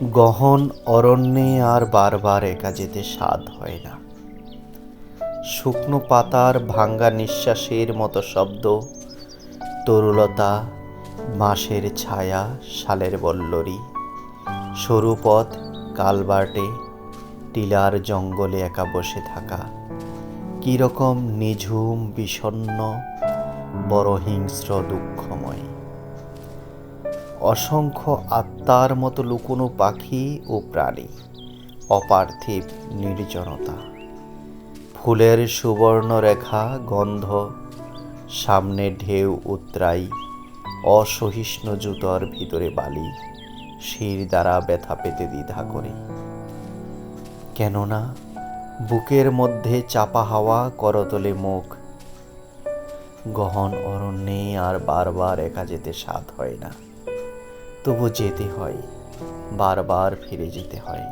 গহন অরণ্যে আর বারবার একা যেতে স্বাদ হয় না। শুকনো পাতার ভাঙ্গা নিঃশ্বাসের মতো শব্দ, তরুলতা, বাঁশের ছায়া, শালের বল্লরী, সরু পথ, কালবার্টে, টিলার জঙ্গলে একা বসে থাকা কিরকম নিঝুম, বিষণ্ণ, বড় হিংস্র, দুঃখময়। অসংখ্য আত্মার মতো লুকোনো পাখি ও প্রাণী, অপার্থিব নির্জনতা, ফুলের সুবর্ণ রেখা, গন্ধ, সামনে ঢেউ উতরাই, অসহিষ্ণু জুতোর ভিতরে বালি, শির দ্বারা ব্যথা পেতে দ্বিধা করে। কেননা বুকের মধ্যে চাপা হাওয়া, করতলে মুখ। গহন অরণ্যে আর বারবার একা যেতে স্বাদ হয় না, তবু যেতে হয়, বারবার ফিরে যেতে হয়।